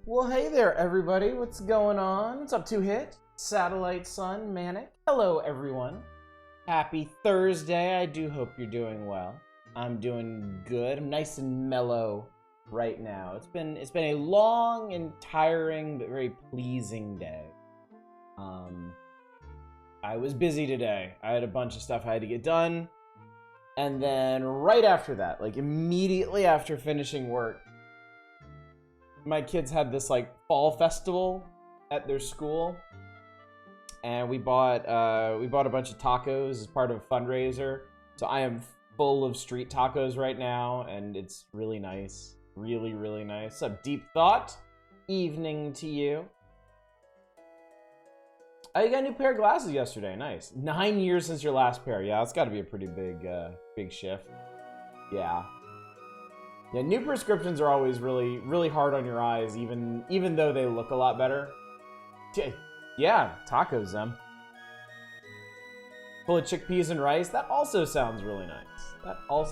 Well, hey there, everybody. What's going on? What's up, Two Hit? Satellite Sun, Manic. Hello, everyone. Happy Thursday. I do hope you're doing well. I'm doing good. I'm nice and mellow right now. It's been a long and tiring but very pleasing day. I was busy today. I had a bunch of stuff I had to get done. And then right after that, like immediately after finishing work, my kids had this like fall festival at their school. And we bought a bunch of tacos as part of a fundraiser. So I am full of street tacos right now, and it's really nice. Really, really nice. What's up, Deep Thought? Evening to you. Oh, you got a new pair of glasses yesterday. Nice. 9 years since your last pair. Yeah, that's got to be a pretty big shift. Yeah. Yeah, new prescriptions are always really, really hard on your eyes, even though they look a lot better. Yeah, tacos, them. Full of chickpeas and rice. That also sounds really nice.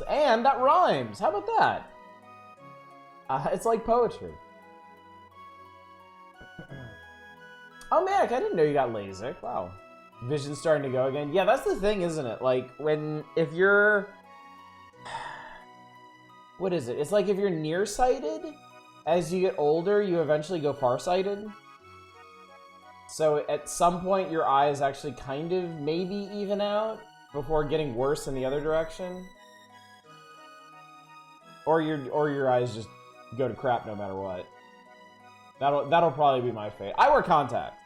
And that rhymes. How about that? It's like poetry. Oh, Manic, I didn't know you got LASIK. Wow. Vision's starting to go again. Yeah, that's the thing, isn't it? Like, if you're... What is it? It's like if you're nearsighted, as you get older, you eventually go farsighted. So at some point, your eyes actually kind of maybe even out before getting worse in the other direction. Or your eyes just go to crap no matter what. That'll probably be my fate. I wear contacts.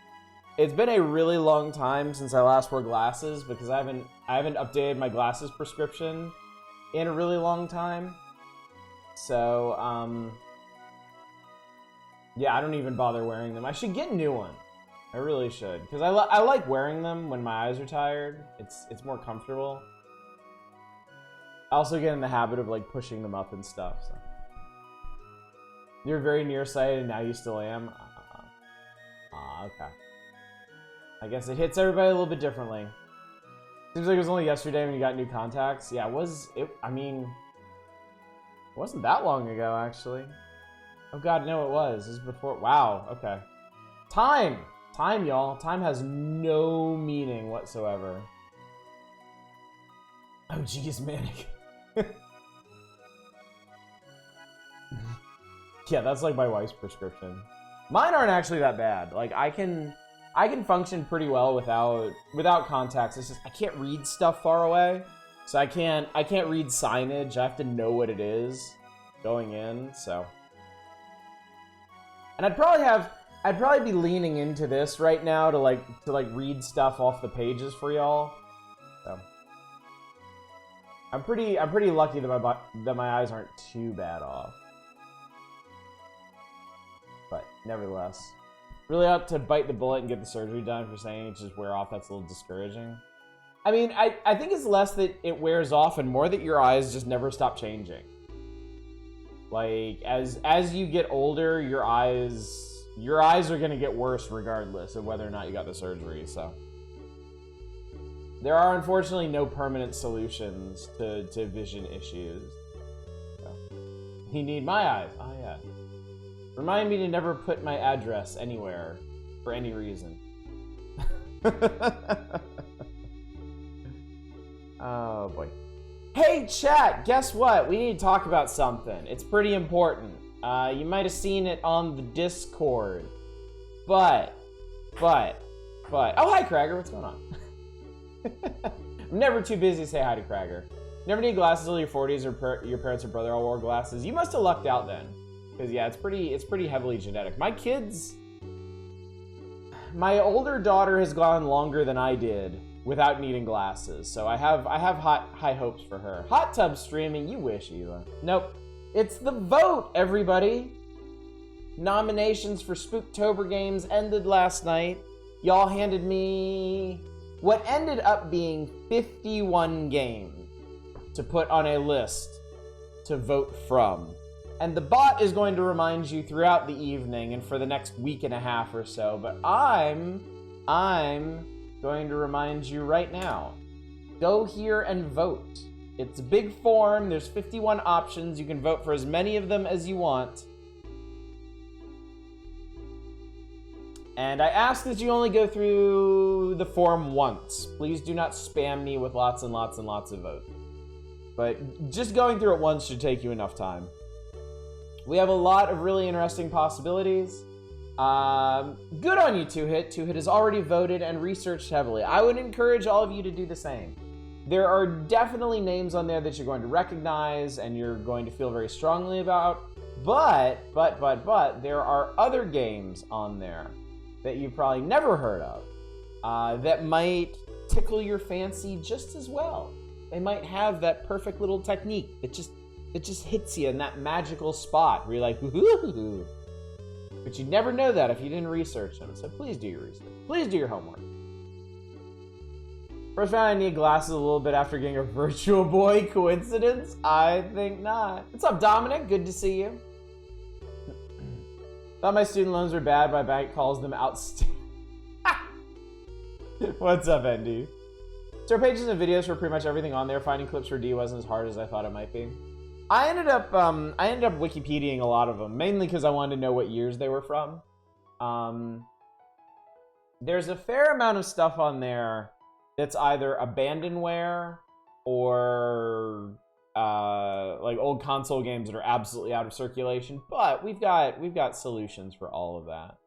It's been a really long time since I last wore glasses because I haven't updated my glasses prescription in a really long time. So yeah, I don't even bother wearing them. I should get a new one. I really should, because I like wearing them when my eyes are tired. It's more comfortable. I also get in the habit of like pushing them up and stuff. So. You're very nearsighted, and now you still am. Okay. I guess it hits everybody a little bit differently. Seems like it was only yesterday when you got new contacts. Yeah, I mean, it wasn't that long ago actually. Oh God, no, it was. This is before. Wow. Okay. Time, y'all. Time has no meaning whatsoever. Oh, geez, Manic. Yeah, that's like my wife's prescription. Mine aren't actually that bad. Like I can function pretty well without contacts. It's just I can't read stuff far away, so I can't read signage. I have to know what it is going in. So, and I'd probably be leaning into this right now to read stuff off the pages for y'all. So I'm pretty lucky that my eyes aren't too bad off. But nevertheless, really ought to bite the bullet and get the surgery done for saying it just wear off. That's a little discouraging. I mean, I think it's less that it wears off and more that your eyes just never stop changing. Like as you get older, your eyes are gonna get worse regardless of whether or not you got the surgery. So there are unfortunately no permanent solutions to vision issues. So. You need my eyes. Oh yeah. Remind me to never put my address anywhere for any reason. Oh boy. Hey chat, guess what? We need to talk about something. It's pretty important. You might have seen it on the Discord. But. Oh, hi Cragger, what's going on? I'm never too busy to say hi to Cragger. Never need glasses until your 40s or your parents or brother all wore glasses. You must have lucked out then. Because yeah, it's pretty heavily genetic. My older daughter has gone longer than I did without needing glasses, so I have high hopes for her. Hot tub streaming, you wish, Eva. Nope, it's the vote, everybody. Nominations for Spooktober games ended last night. Y'all handed me what ended up being 51 games to put on a list to vote from. And the bot is going to remind you throughout the evening and for the next week and a half or so, but I'm going to remind you right now. Go here and vote. It's a big form. There's 51 options. You can vote for as many of them as you want. And I ask that you only go through the form once. Please do not spam me with lots and lots and lots of votes. But just going through it once should take you enough time. We have a lot of really interesting possibilities. Good on you, 2-Hit. 2-Hit has already voted and researched heavily. I would encourage all of you to do the same. There are definitely names on there that you're going to recognize and you're going to feel very strongly about. But, there are other games on there that you've probably never heard of that might tickle your fancy just as well. They might have that perfect little technique that just hits you in that magical spot where you're like, woohoo. But you'd never know that if you didn't research them. So please do your research. Please do your homework. First found I need glasses a little bit after getting a Virtual Boy. Coincidence? I think not. What's up, Dominic? Good to see you. Thought my student loans were bad. My bank calls them outstanding. What's up, Andy? So pages and videos for pretty much everything on there. Finding clips for D wasn't as hard as I thought it might be. I ended up Wikipediaing a lot of them, mainly because I wanted to know what years they were from. There's a fair amount of stuff on there that's either abandonware or like old console games that are absolutely out of circulation. But we've got solutions for all of that.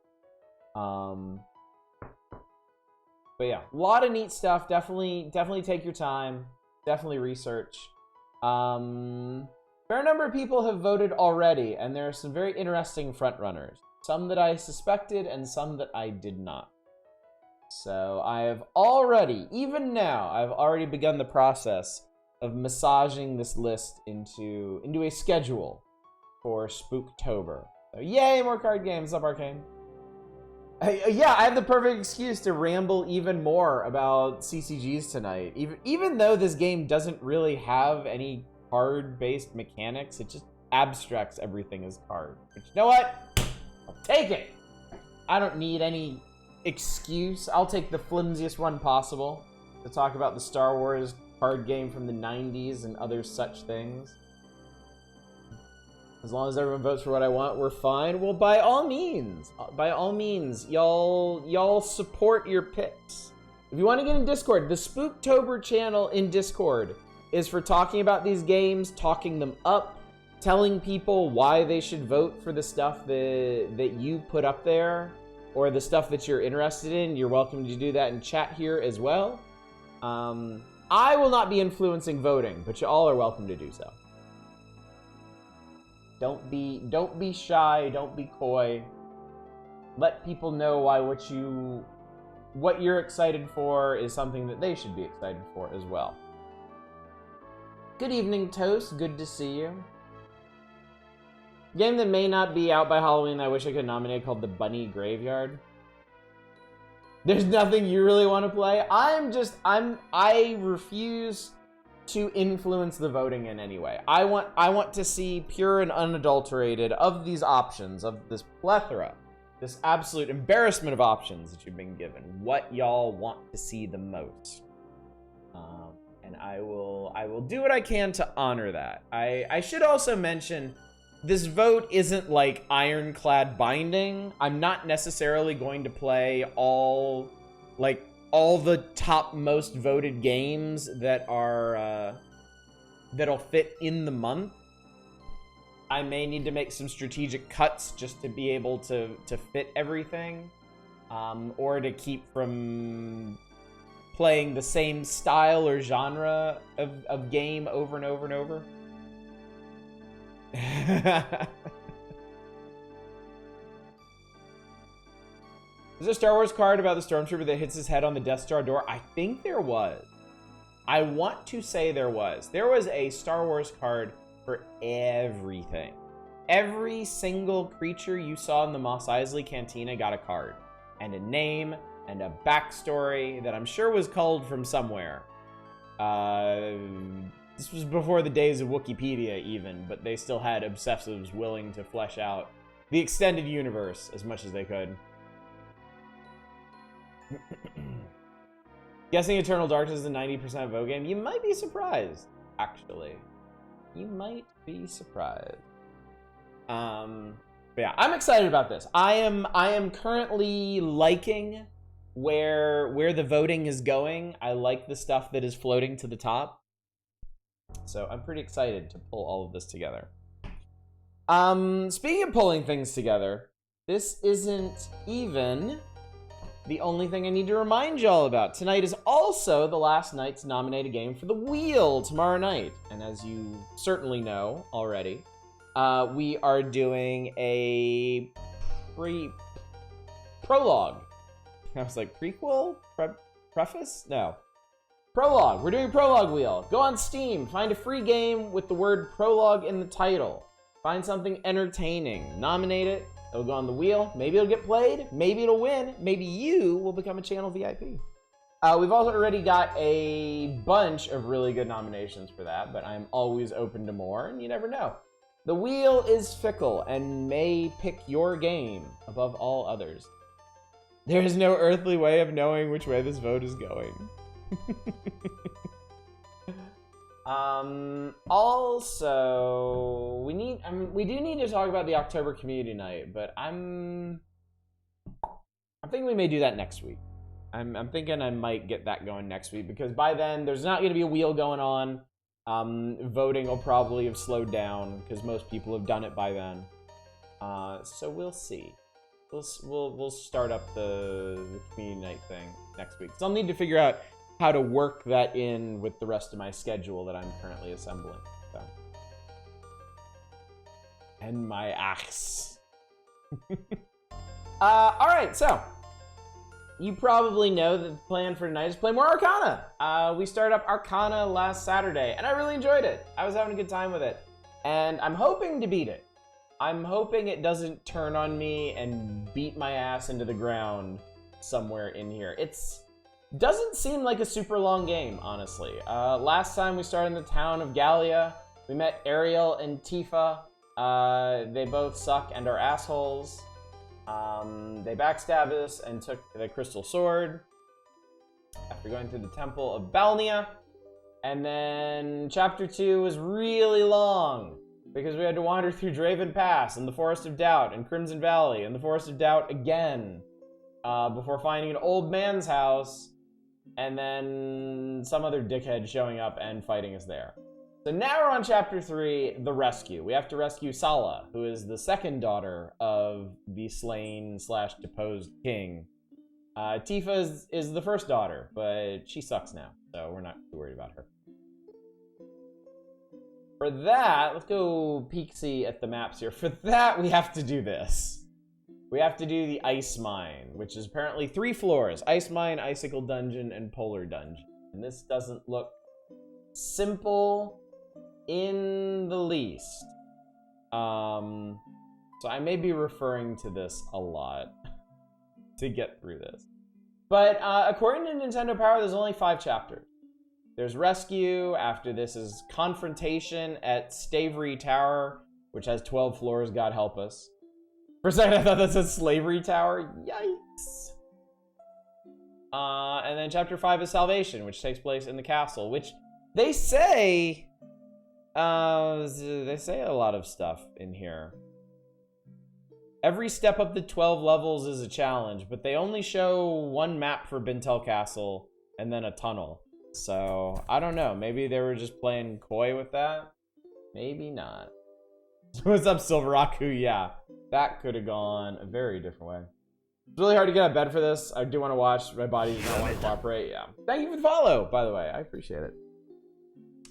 But yeah, a lot of neat stuff. Definitely take your time. Definitely research. Fair number of people have voted already, and there are some very interesting frontrunners. Some that I suspected, and some that I did not. So I have already, even now, I've already begun the process of massaging this list into a schedule for Spooktober. So yay, more card games. What's up, Arcane? Yeah, I have the perfect excuse to ramble even more about CCGs tonight. Even though this game doesn't really have any card-based mechanics, it just abstracts everything as card. But you know what? I'll take it. I don't need any excuse. I'll take the flimsiest one possible to talk about the Star Wars card game from the 90s and other such things. As long as everyone votes for what I want, we're fine. Well, by all means, y'all support your picks. If you want to get in Discord, the Spooktober channel in Discord is for talking about these games, talking them up, telling people why they should vote for the stuff that you put up there, or the stuff that you're interested in. You're welcome to do that in chat here as well. I will not be influencing voting, but you all are welcome to do so. Don't be shy, don't be coy. Let people know why what you're excited for is something that they should be excited for as well. Good evening, Toast. Good to see you. Game that may not be out by Halloween I wish I could nominate called The Bunny Graveyard. There's nothing you really want to play? I refuse to influence the voting in any way. I want to see pure and unadulterated of these options, of this plethora, this absolute embarrassment of options that you've been given, what y'all want to see the most. And I will do what I can to honor that. I should also mention, this vote isn't like ironclad binding. I'm not necessarily going to play all the top most voted games that are that'll fit in the month. I may need to make some strategic cuts just to be able to fit everything, or to keep from playing the same style or genre of game over and over and over. Is there a Star Wars card about the Stormtrooper that hits his head on the Death Star door? I think there was. I want to say there was. There was a Star Wars card for everything. Every single creature you saw in the Mos Eisley Cantina got a card. And a name, and a backstory that I'm sure was culled from somewhere. This was before the days of Wikipedia even, but they still had obsessives willing to flesh out the extended universe as much as they could. Guessing Eternal Darkness is a 90% vote game? You might be surprised, actually. You might be surprised. But yeah, I'm excited about this. I am currently liking where the voting is going. I like the stuff that is floating to the top. So I'm pretty excited to pull all of this together. Speaking of pulling things together, this isn't even the only thing I need to remind y'all about. Tonight is also the last night to nominate a game for the wheel tomorrow night. And as you certainly know already, we are doing a prologue. I was like, prequel? Preface? No. Prologue. We're doing a prologue wheel. Go on Steam, find a free game with the word prologue in the title. Find something entertaining. Nominate it. It'll go on the wheel. Maybe it'll get played. Maybe it'll win. Maybe you will become a channel VIP. We've also already got a bunch of really good nominations for that, but I'm always open to more, and you never know. The wheel is fickle and may pick your game above all others. There is no earthly way of knowing which way this vote is going. Also, we do need to talk about the October community night, but I'm thinking we may do that next week. I'm thinking I might get that going next week, because by then there's not going to be a wheel going on. Voting will probably have slowed down because most people have done it by then. So we'll see. We'll start up the community night thing next week. So I'll need to figure out how to work that in with the rest of my schedule that I'm currently assembling. So. And my axe. All right, so you probably know that the plan for tonight is play more Arcana. We started up Arcana last Saturday, and I really enjoyed it. I was having a good time with it, and I'm hoping to beat it. I'm hoping it doesn't turn on me and beat my ass into the ground somewhere in here. Doesn't seem like a super long game, honestly. Last time we started in the town of Gallia, we met Ariel and Tifa. They both suck and are assholes. They backstabbed us and took the crystal sword after going through the temple of Balnia. And then chapter 2 was really long because we had to wander through Draven Pass and the Forest of Doubt and Crimson Valley and the Forest of Doubt again before finding an old man's house and then some other dickhead showing up and fighting us there. So now we're on chapter 3, the rescue. We have to rescue Sala, who is the second daughter of the slain / deposed king. Tifa is the first daughter, but she sucks now, so we're not too worried about her. For that, let's go peek-see at the maps here. For that, we have to do this. We have to do the Ice Mine, which is apparently 3 floors. Ice Mine, Icicle Dungeon, and Polar Dungeon. And this doesn't look simple in the least. So I may be referring to this a lot to get through this. But according to Nintendo Power, there's only 5 chapters. There's Rescue. After this is Confrontation at Stavery Tower, which has 12 floors, God help us. For a second, I thought that said Slavery Tower. Yikes. And then chapter 5 is Salvation, which takes place in the castle, which they say a lot of stuff in here. Every step up to 12 levels is a challenge, but they only show 1 map for Bintel Castle and then a tunnel. So, I don't know. Maybe they were just playing coy with that. Maybe not. What's up, Silveraku? Yeah, that could have gone a very different way. It's really hard to get out of bed for this. I do want to watch. My body does not want to cooperate. Yeah. Thank you for the follow, by the way. I appreciate it.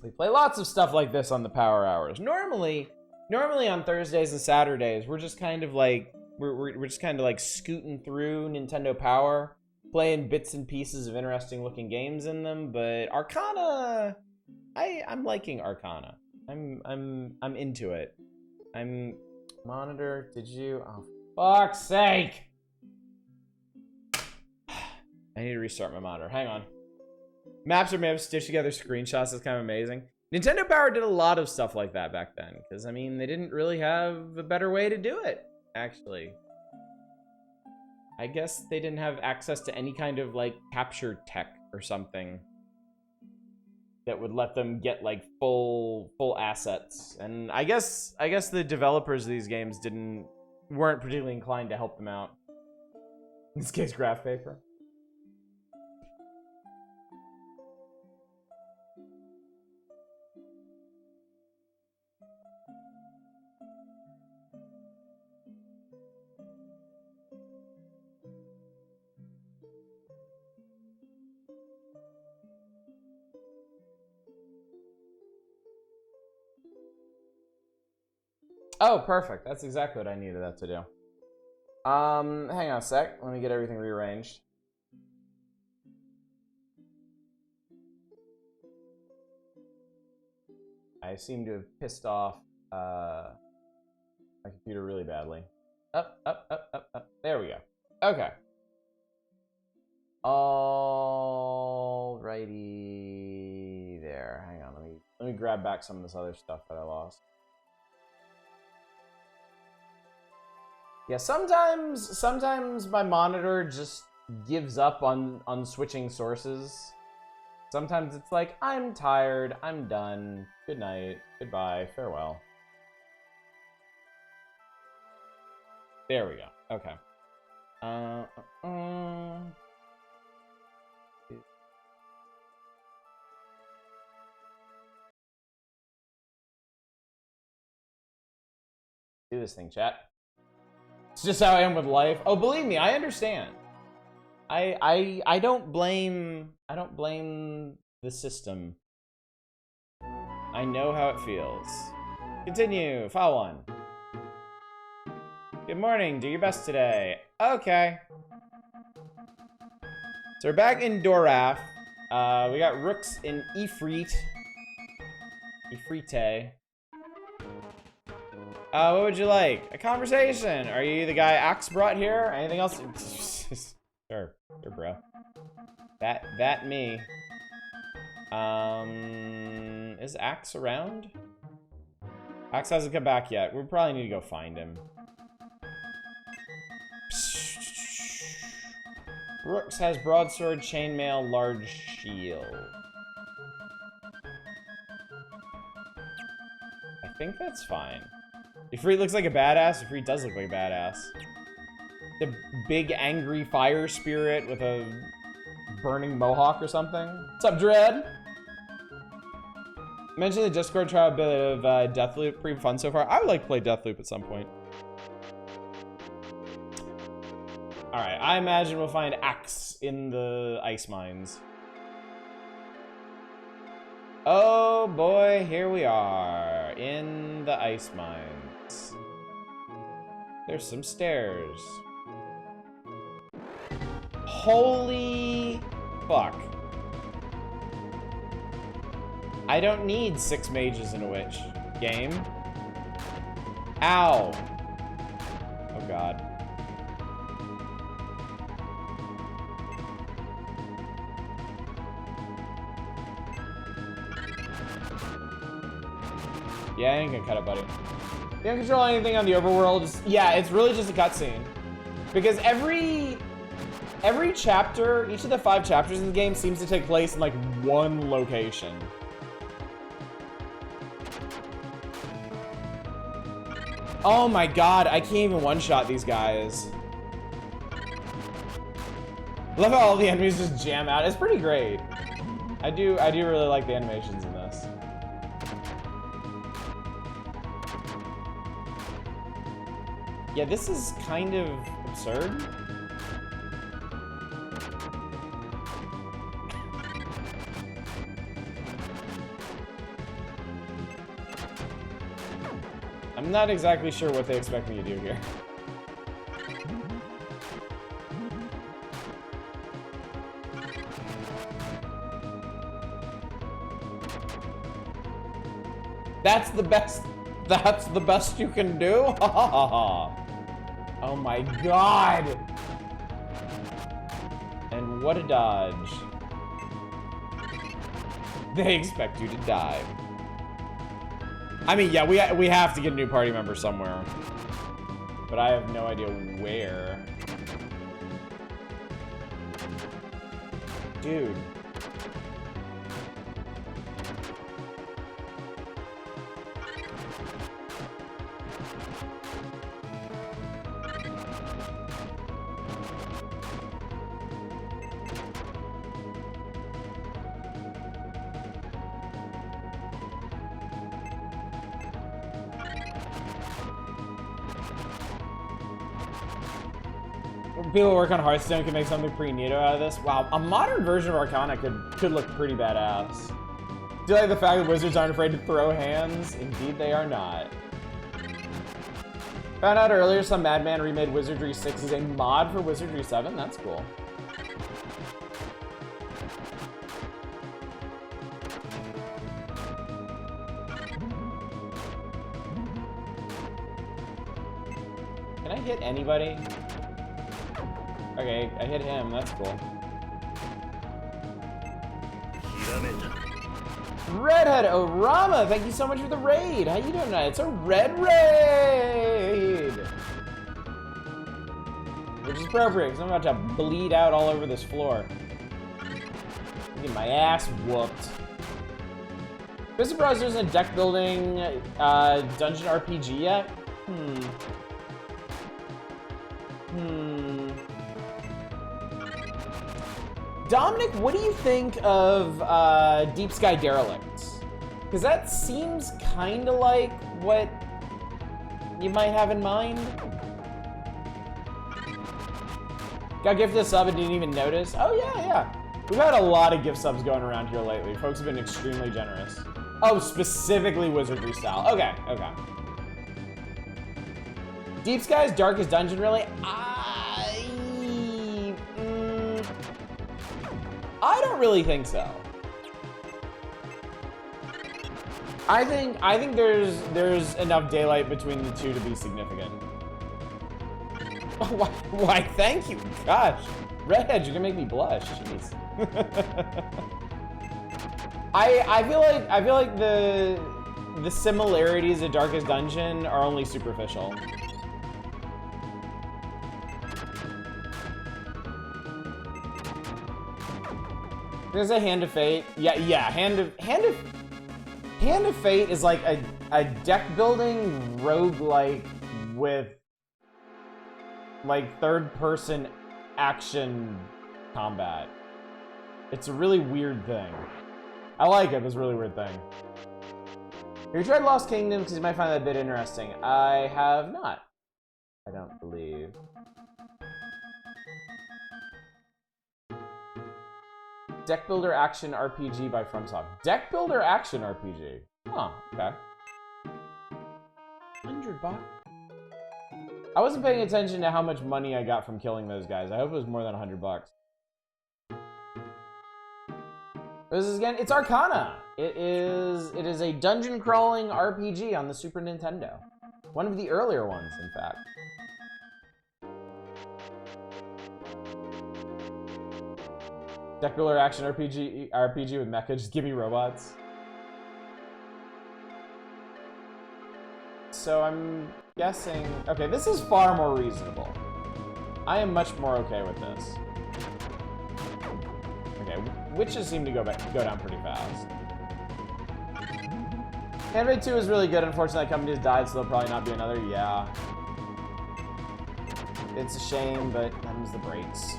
We play lots of stuff like this on the Power Hours. Normally on Thursdays and Saturdays, we're just kind of like we're just kind of like scooting through Nintendo Power, playing bits and pieces of interesting looking games in them. But Arcana, I'm liking Arcana. I'm into it. Monitor, did you? Oh, fuck's sake! I need to restart my monitor. Hang on. Maps are made of stitched together screenshots. That's kind of amazing. Nintendo Power did a lot of stuff like that back then, because, I mean, they didn't really have a better way to do it, actually. I guess they didn't have access to any kind of, like, capture tech or something that would let them get, like, full assets. And I guess the developers of these games didn't weren't particularly inclined to help them out. In this case, graph paper. Oh, perfect. That's exactly what I needed that to do. Hang on a sec. Let me get everything rearranged. I seem to have pissed off my computer really badly. Up. There we go. Okay. Alrighty there. Hang on. Let me grab back some of this other stuff that I lost. Yeah, sometimes my monitor just gives up on switching sources. Sometimes it's like, I'm tired, I'm done, good night, goodbye, farewell. There we go, okay. Do this thing, chat. It's just how I am with life. Oh, believe me, I understand. I don't blame the system. I know how it feels. Continue. File 1. Good morning. Do your best today. Okay. So we're back in Doraf. We got rooks in Ifrit. Ifrite. What would you like? A conversation. Are you the guy Axe brought here? Anything else? Sure, bro. That me. Is Axe around? Axe hasn't come back yet. We probably need to go find him. Brooks has broadsword, chainmail, large shield. I think that's fine. Ifrit looks like a badass. Ifrit does look like a badass. The big angry fire spirit with a burning mohawk or something. What's up, Dread? Mention the Discord, try a bit of Deathloop. Pretty fun so far. I would like to play Deathloop at some point. Alright, I imagine we'll find Axe in the ice mines. Oh boy, here we are in the ice mines. There's some stairs. Holy fuck. I don't need 6 mages and a witch. Game. Ow. Oh god. Yeah, I ain't gonna cut it, buddy. You don't control anything on the overworld. Yeah, it's really just a cutscene. Because every chapter, each of the 5 chapters in the game seems to take place in like one location. Oh my god, I can't even one-shot these guys. I love how all the enemies just jam out. It's pretty great. I do really like the animations in this. Yeah, this is kind of absurd. I'm not exactly sure what they expect me to do here. That's the best you can do? Oh my god! And what a dodge. They expect you to die. I mean, yeah, we have to get a new party member somewhere. But I have no idea where. Dude. People who work on Hearthstone can make something pretty neato out of this. Wow, a modern version of Arcana could look pretty badass. Do you like the fact that wizards aren't afraid to throw hands? Indeed they are not. Found out earlier some madman remade Wizardry 6 as a mod for Wizardry 7. That's cool. Can I hit anybody? Okay, I hit him. That's cool. Redhead Orama, thank you so much for the raid. How you doing tonight? It's a red raid! Which is appropriate, because I'm about to bleed out all over this floor. I'm getting my ass whooped. Been surprised there's a deck building dungeon RPG yet? Dominic, what do you think of Deep Sky Derelicts? Because that seems kind of like what you might have in mind. Got gifted a sub and didn't even notice. Oh yeah. We've had a lot of gift subs going around here lately. Folks have been extremely generous. Oh, specifically Wizardry style. Okay. Deep Sky's Darkest Dungeon, really? I don't really think so. I think there's enough daylight between the two to be significant. Why? Thank you. Gosh, Redhead, you're gonna make me blush. Jeez. I feel like the similarities of Darkest Dungeon are only superficial. There's a Hand of Fate. Yeah. Hand of Fate is like a deck building roguelike with like third person action combat. It's a really weird thing. I like it, but it's a really weird thing. Have you tried Lost Kingdoms? Because you might find that a bit interesting. I have not. I don't believe. Deck Builder Action RPG by FromSoft. Deck Builder Action RPG. Huh, okay. $100. I wasn't paying attention to how much money I got from killing those guys. I hope it was more than $100. This is again, it's Arcana. It is a dungeon crawling RPG on the Super Nintendo. One of the earlier ones, in fact. Deck Builder Action RPG with mecha, just give me robots. So I'm guessing, okay, this is far more reasonable. I am much more okay with this. Okay, witches seem to go down pretty fast. Handmade 2 is really good. Unfortunately, that company has died, so there'll probably not be another. Yeah. It's a shame, but them's the breaks.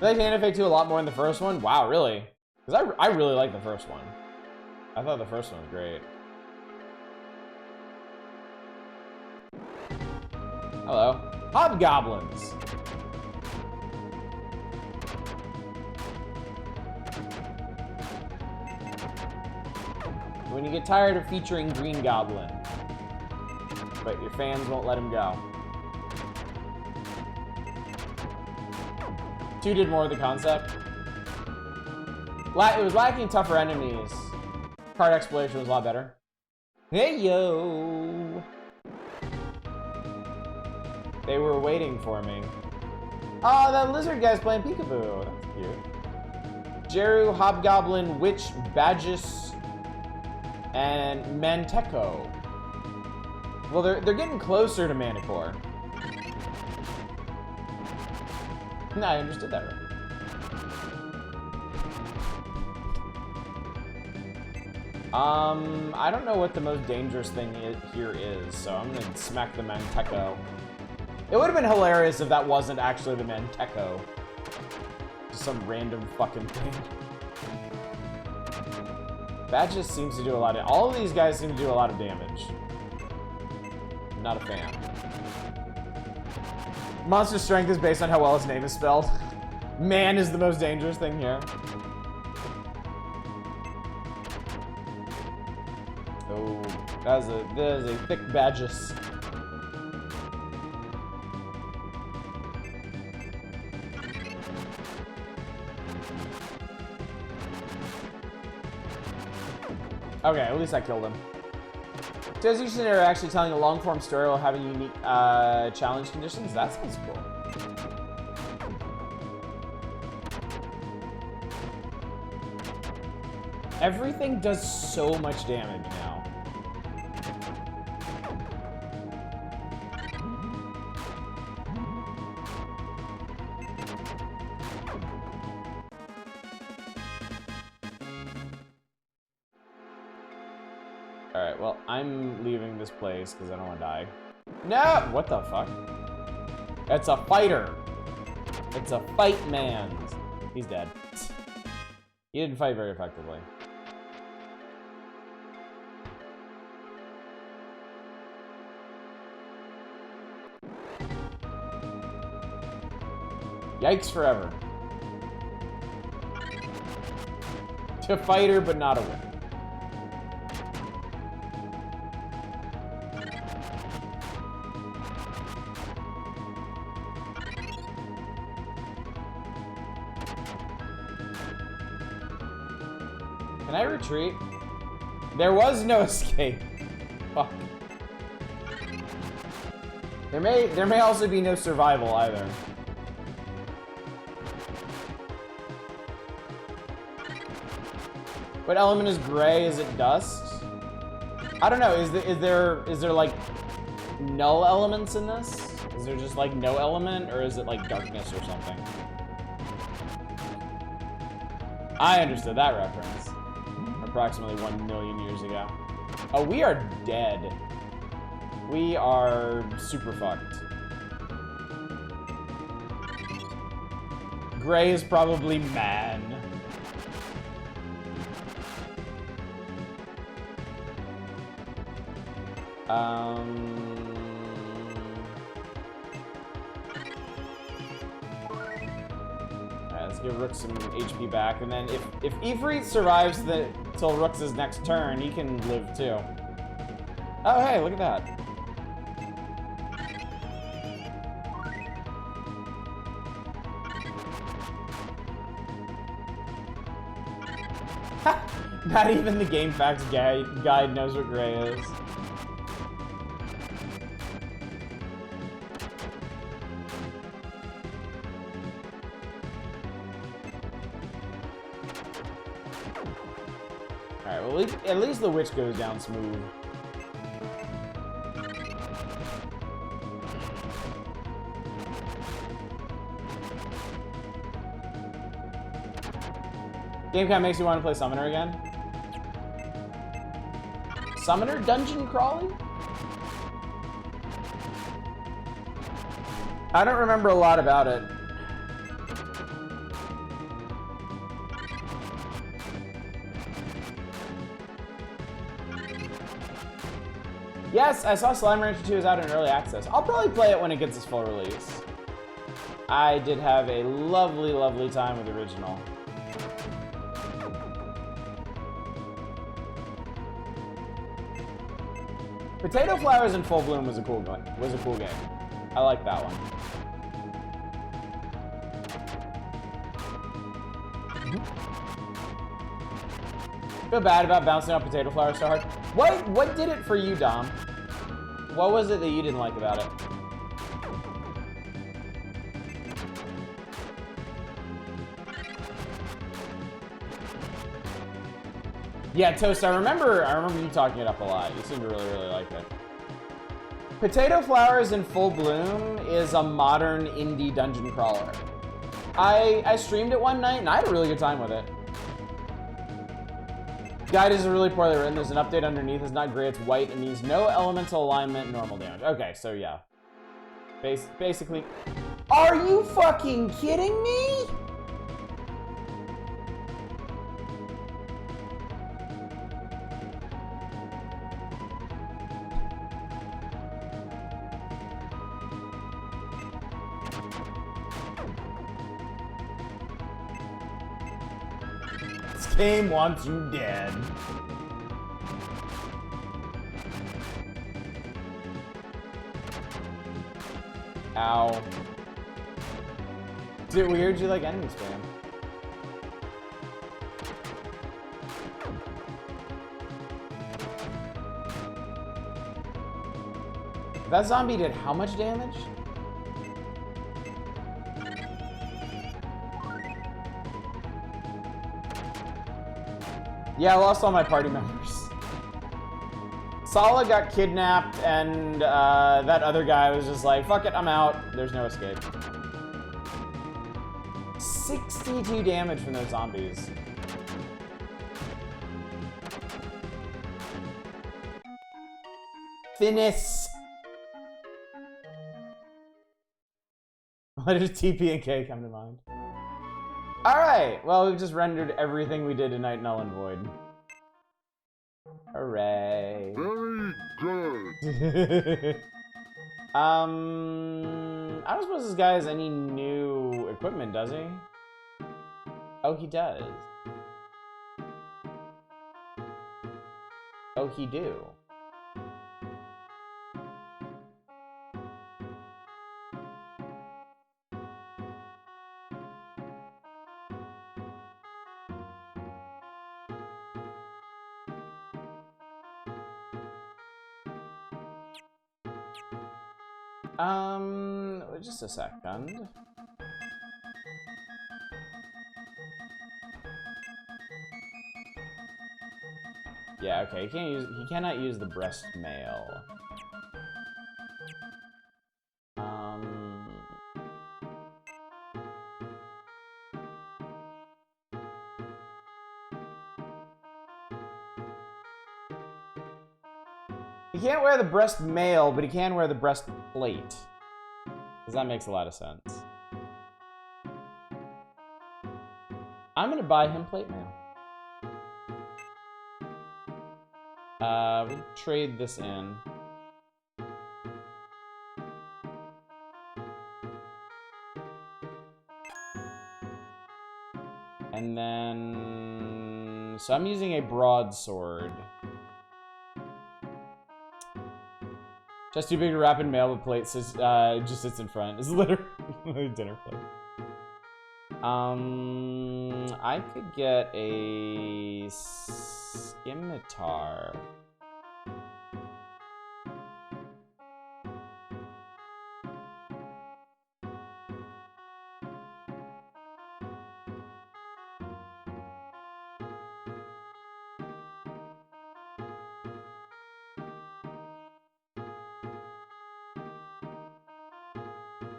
I like Hand of Fate 2 a lot more than the first one. Wow, really? Because I really like the first one. I thought the first one was great. Hello. Hobgoblins! When you get tired of featuring Green Goblin, but your fans won't let him go. 2 did more of the concept. It was lacking tougher enemies. Card exploration was a lot better. Hey, yo! They were waiting for me. Oh, that lizard guy's playing peekaboo. That's cute. Jeru, Hobgoblin, Witch, Badgus, and Manteco. Well, they're getting closer to Manticore. No, I understood that right. I don't know what the most dangerous thing here is, so I'm gonna smack the Manteco. It would have been hilarious if that wasn't actually the Manteco. Just some random fucking thing. That just seems to do a lot of... All of these guys seem to do a lot of damage. I'm not a fan. Monster strength is based on how well his name is spelled. Man is the most dangerous thing here. Oh, that is a thick badges. Okay, at least I killed him. Does each scenario actually telling a long-form story while having unique challenge conditions? That sounds cool. Everything does so much damage now. Alright, well, I'm leaving this place because I don't want to die. No! What the fuck? It's a fighter. It's a fight man. He's dead. He didn't fight very effectively. Yikes forever. To fighter, but not a win. Can I retreat? There was no escape. Fuck. There may also be no survival either. What element is gray? Is it dust? I don't know. Is there like null elements in this? Is there just like no element, or is it like darkness or something? I understood that reference. Approximately 1 million years ago. Oh, we are dead. We are super fucked. Gray is probably man. Alright, let's give Rook some HP back, and then if Ifrit survives till Rook's next turn, he can live too. Oh hey, look at that. Not even the Game Facts guide knows what gray is. Alright, well at least the witch goes down smooth. Game kind of makes you want to play Summoner again. Summoner dungeon crawling? I don't remember a lot about it. Yes, I saw Slime Rancher 2 is out in early access. I'll probably play it when it gets its full release. I did have a lovely, lovely time with the original. Potato Flowers in Full Bloom was a cool game. I like that one. Feel bad about bouncing off Potato Flowers so hard. What did it for you, Dom? What was it that you didn't like about it? Yeah, Toast, I remember you talking it up a lot. You seem to really, really like it. Potato Flowers in Full Bloom is a modern indie dungeon crawler. I streamed it one night and I had a really good time with it. Guide is really poorly written. There's an update underneath. It's not gray, it's white. It means no elemental alignment, normal damage. Okay, so yeah. Basically... Are you fucking kidding me? This game wants you dead. Ow. Is it weird you like enemy spam? That zombie did how much damage? Yeah, I lost all my party members. Sala got kidnapped, and that other guy was just like, fuck it, I'm out. There's no escape. 62 damage from those zombies. Finis. Why did TP and K come to mind? Alright, well, we've just rendered everything we did tonight null and void. Hooray. Very good. I don't suppose this guy has any new equipment, does he? Oh, he does. Oh, he do. Just a second. Yeah, okay, he cannot use the breast mail. He can't wear the breast mail, but he can wear the breastplate. Because that makes a lot of sense. I'm gonna buy him plate mail. We'll trade this in. And then... So I'm using a broadsword. Just too big to wrap in mail, the plate says, just sits in front. It's literally dinner plate. I could get a scimitar.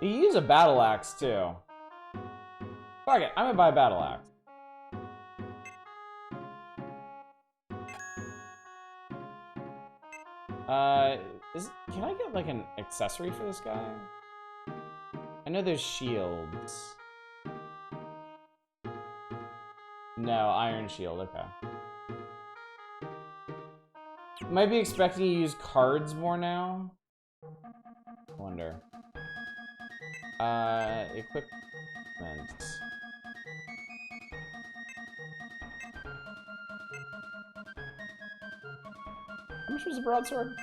You use a battle axe too. Fuck it, I'm gonna buy a battle axe. Can I get like an accessory for this guy? I know there's shields. No, iron shield, okay. Might be expecting you to use cards more now. Wonder. Equipment. How much was the broadsword?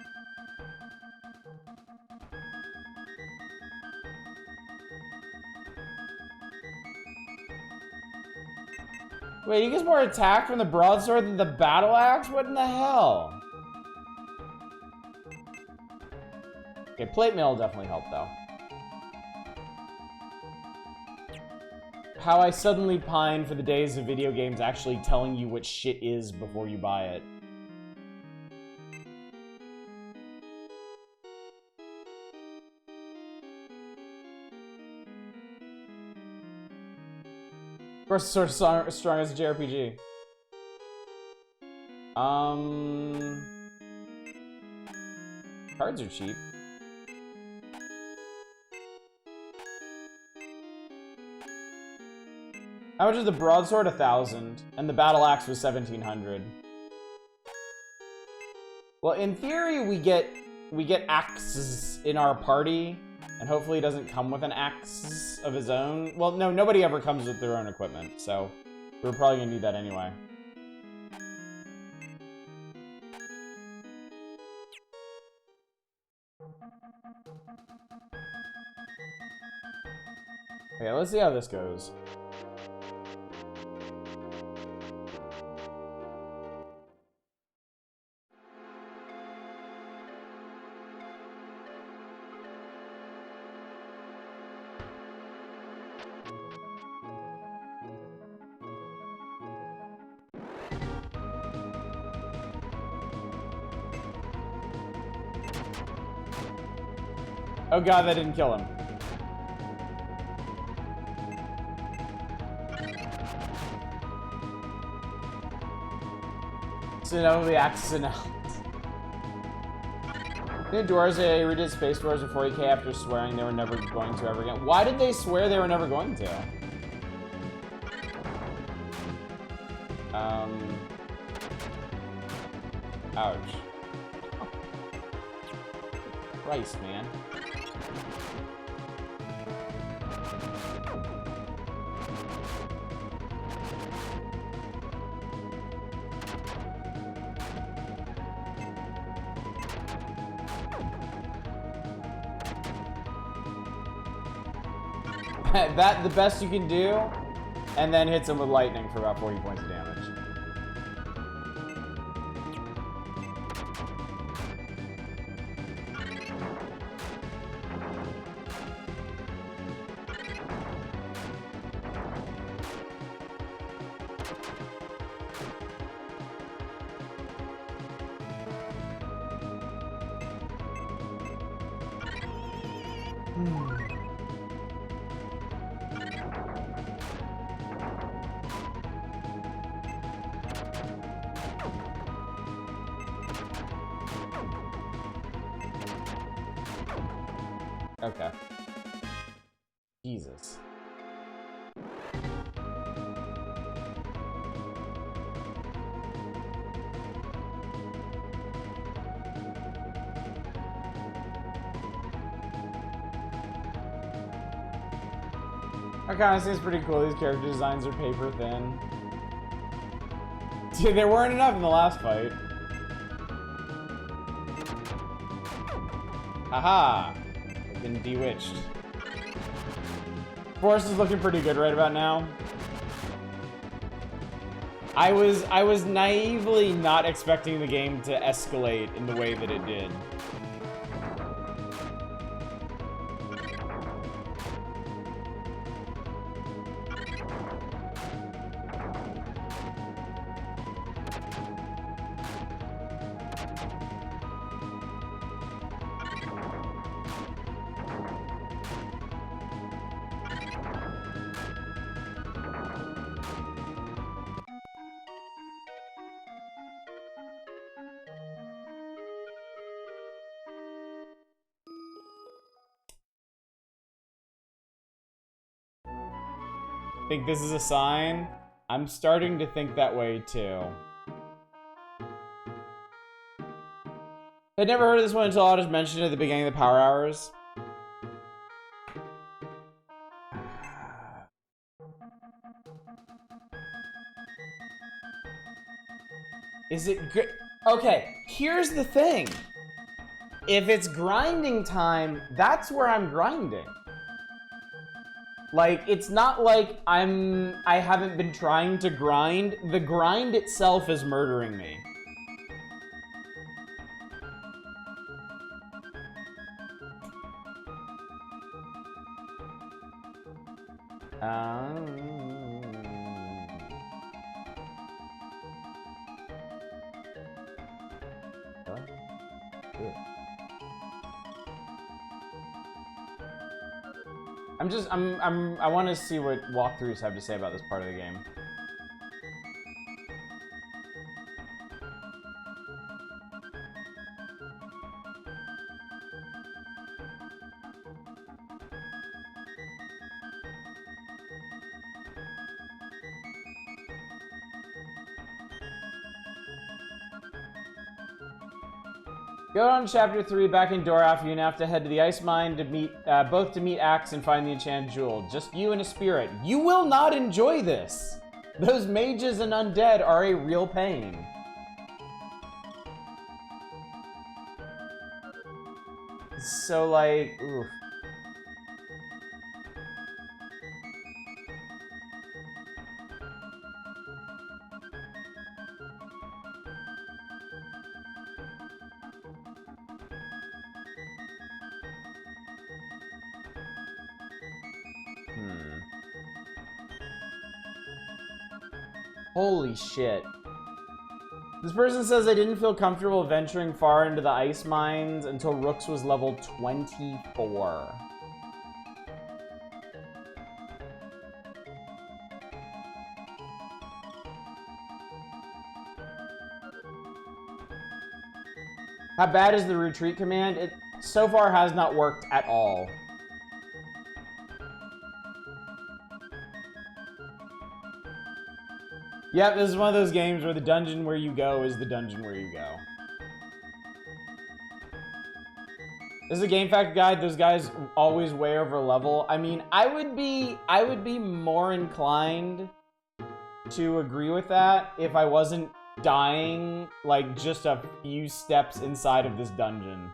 Wait, he gets more attack from the broadsword than the battle axe? What in the hell? Okay, plate mail will definitely help though. How I suddenly pine for the days of video games actually telling you what shit is before you buy it. Of course, it's sort of strong as a JRPG. Cards are cheap. How much is the broadsword? 1,000. And the battle axe was 1,700. Well, in theory, we get axes in our party, and hopefully he doesn't come with an axe of his own. Well, no, nobody ever comes with their own equipment, so we're probably gonna need that anyway. Okay, let's see how this goes. Oh god, that didn't kill him. So now the axe is out. The Dwarves redid Space Dwarves before he came after swearing they were never going to ever again. Why did they swear they were never going to? Ouch. Christ, man. That the best you can do, and then hits him with lightning for about 40 points of damage. Okay. Jesus. Arcana seems pretty cool. These character designs are paper thin. Dude, there weren't enough in the last fight. Haha! I've been bewitched. Force is looking pretty good right about now. I was naively not expecting the game to escalate in the way that it did. Think this is a sign? I'm starting to think that way too. I'd never heard of this one until I just mentioned it at the beginning of the Power Hours. Is it good? Okay, here's the thing. If it's grinding time, that's where I'm grinding. Like, it's not like I haven't been trying to grind. The grind itself is murdering me. I want to see what walkthroughs have to say about this part of the game. Go on to chapter 3, back in Doraf, you have to head to the ice mine to meet, both to meet Axe and find the enchanted jewel. Just you and a spirit. You will not enjoy this! Those mages and undead are a real pain. So, like, oof. Holy shit. This person says they didn't feel comfortable venturing far into the ice mines until Rooks was level 24. How bad is the retreat command? It so far has not worked at all. Yep, this is one of those games where the dungeon where you go is the dungeon where you go. This is a game fact guide. Those guys always way over level. I mean, I would be more inclined to agree with that if I wasn't dying like just a few steps inside of this dungeon.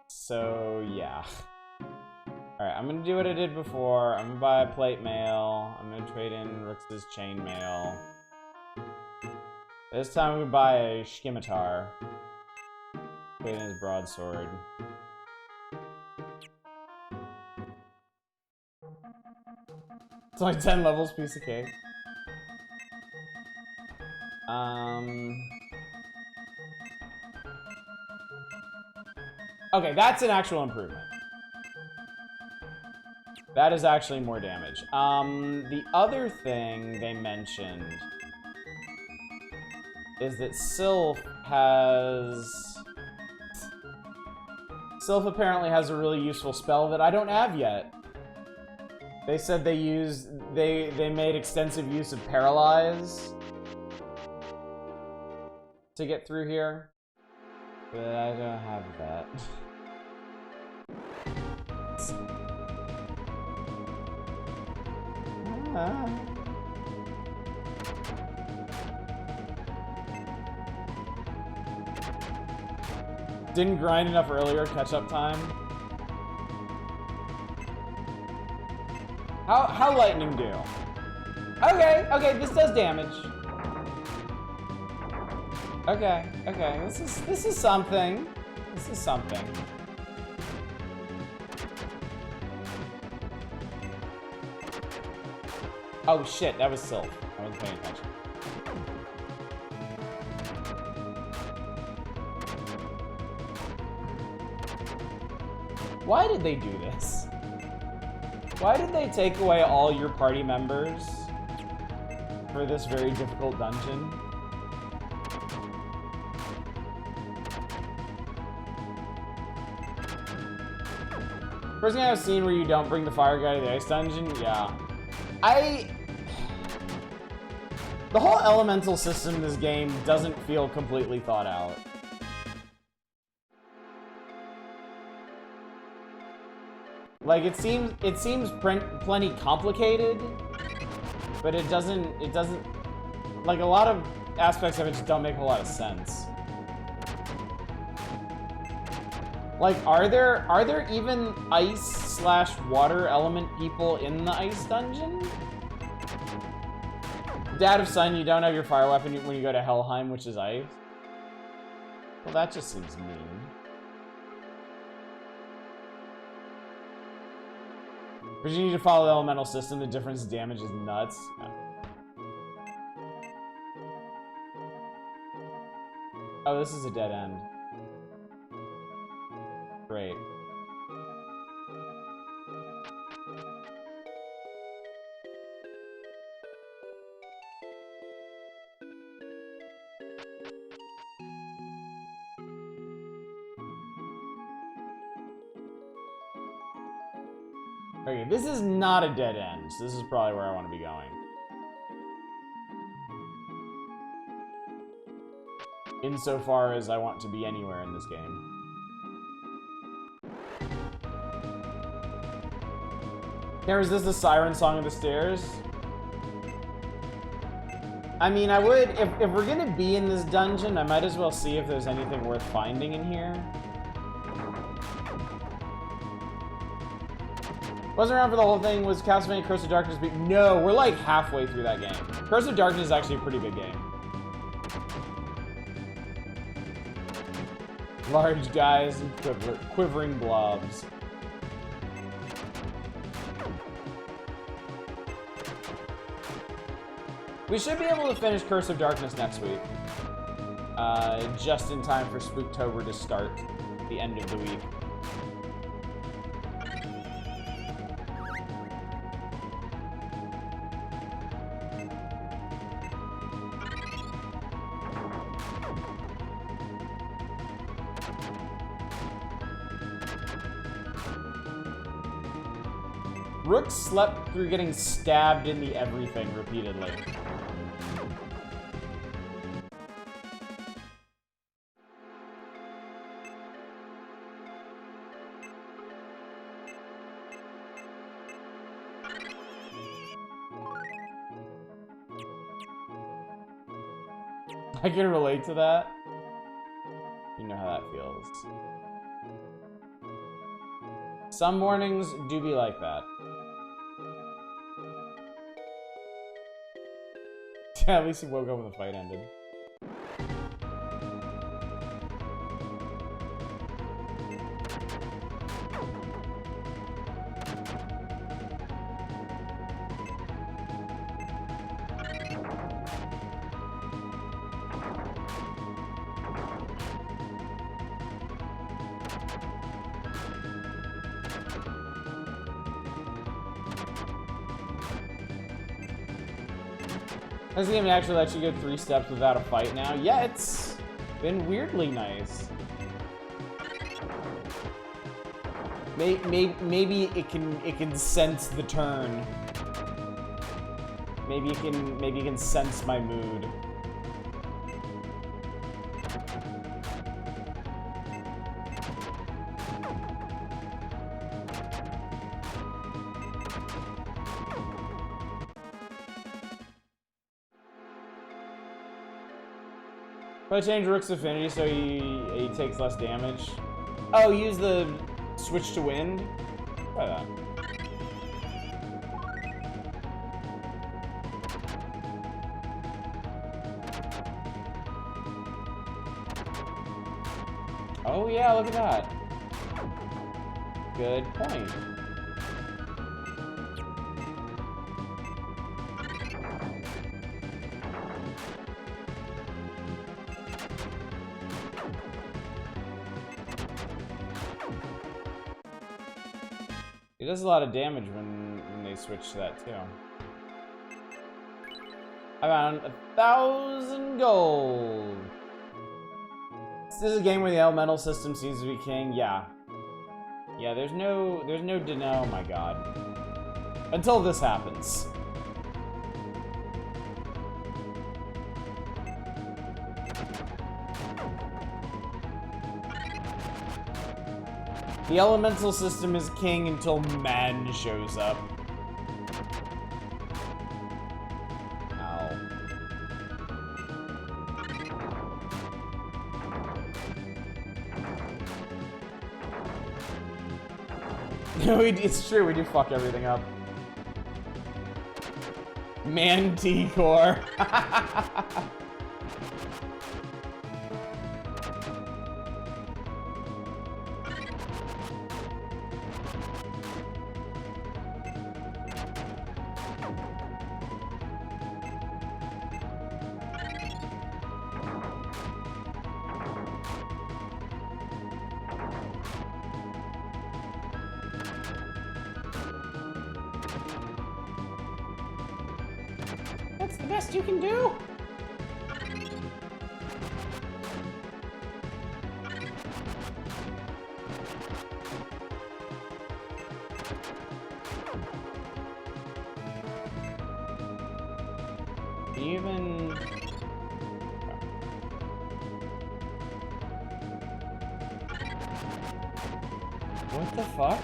So yeah. Alright, I'm gonna do what I did before. I'm gonna buy a plate mail. I'm gonna trade in Rooks' chain mail. This time I'm gonna buy a scimitar. Trade in his broadsword. It's only 10 levels, piece of cake. Okay, that's an actual improvement. That is actually more damage. The other thing they mentioned is that Sylph apparently has a really useful spell that I don't have yet. They said they made extensive use of Paralyze to get through here, but I don't have that. Didn't grind enough earlier, catch up time. How lightning do? Okay, this does damage. Okay, this is something. This is something. Oh shit, that was Sylph. I wasn't paying attention. Why did they do this? Why did they take away all your party members for this very difficult dungeon? First thing I've seen where you don't bring the fire guy to the ice dungeon? Yeah. The whole elemental system in this game doesn't feel completely thought out. Like, it seems plenty complicated, but it doesn't, like, a lot of aspects of it just don't make a lot of sense. Like, are there even ice/water element people in the ice dungeon? Dad of Sun, you don't have your fire weapon when you go to Helheim, which is ice. Well, that just seems mean. But you need to follow the elemental system. The difference in damage is nuts. Yeah. Oh, this is a dead end. Great. Okay, this is not a dead end, so this is probably where I want to be going. insofar as I want to be anywhere in this game. Can't resist the siren song of the stairs. I mean, I would, if we're gonna be in this dungeon, I might as well see if there's anything worth finding in here. Wasn't around for the whole thing. Was Castlevania Curse of Darkness beat? No, we're like halfway through that game. Curse of Darkness is actually a pretty good game. Large guys and quivering blobs. We should be able to finish Curse of Darkness next week. Just in time for Spooktober to start at the end of the week. Rook slept through getting stabbed in the everything repeatedly. I can relate to that. You know how that feels. Some mornings do be like that. Yeah, at least he woke up when the fight ended. This game actually lets you go 3 steps without a fight now. Yeah, it's been weirdly nice. Maybe it can sense the turn. Maybe it can sense my mood. If I change Rook's affinity so he takes less damage. Oh, use the switch to wind? Try that. Oh yeah, look at that. Good point. It does a lot of damage when they switch to that too. I found 1,000 gold. This is a game where the elemental system seems to be king. Yeah. Yeah, there's no oh my god. Until this happens. The elemental system is king until man shows up. Ow. It's true, we do fuck everything up. Manticore. That's the best you can do? Even... What the fuck?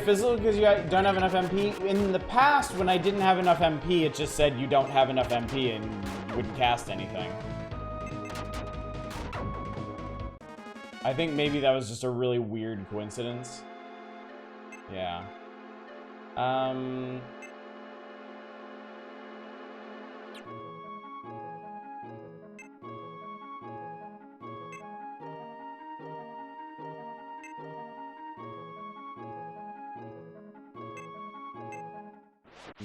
Fizzle because you don't have enough MP? In the past, when I didn't have enough MP, it just said you don't have enough MP and you wouldn't cast anything. I think maybe that was just a really weird coincidence. Yeah. I'm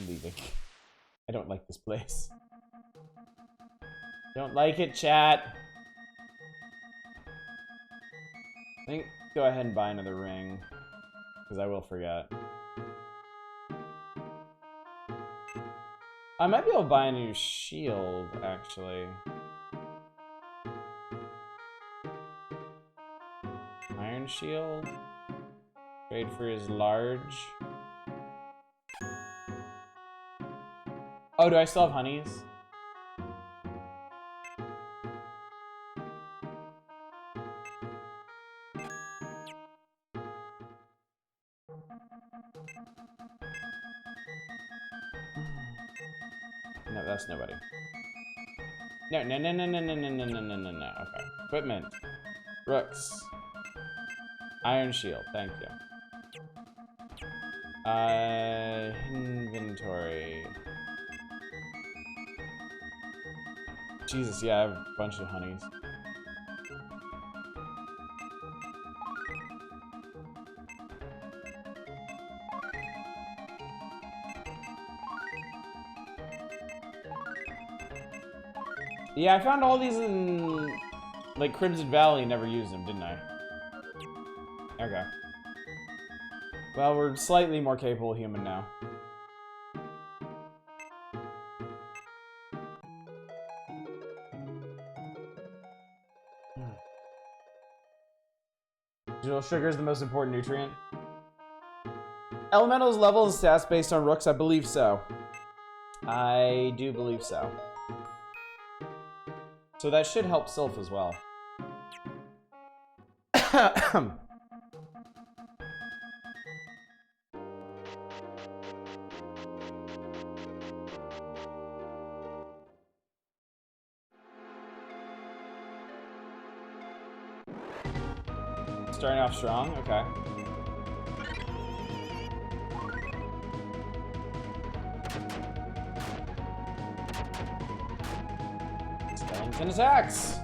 leaving. I don't like this place. Don't like it, chat. I think go ahead and buy another ring, because I will forget. I might be able to buy a new shield, actually. Iron shield. Trade for his large. Oh, do I still have honeys? No, that's nobody. No. Okay. Equipment. Rooks. Iron shield. Thank you. Inventory. Jesus, yeah, I have a bunch of honeys. Yeah, I found all these in, like, Crimson Valley and never used them, didn't I? Okay. Well, we're slightly more capable human now. Digital sugar is the most important nutrient. Elementals level the stats based on rooks? I believe so. I do believe so. So that should help Sylph as well. Starting off strong, okay. Skeleton attacks!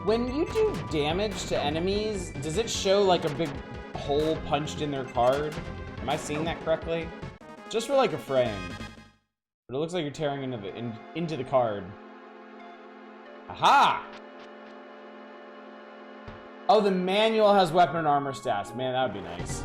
When you do damage to enemies, does it show like a big hole punched in their card? Am I seeing that correctly? Just for like a frame. But it looks like you're tearing into the card. Aha! Oh, the manual has weapon and armor stats. Man, that would be nice.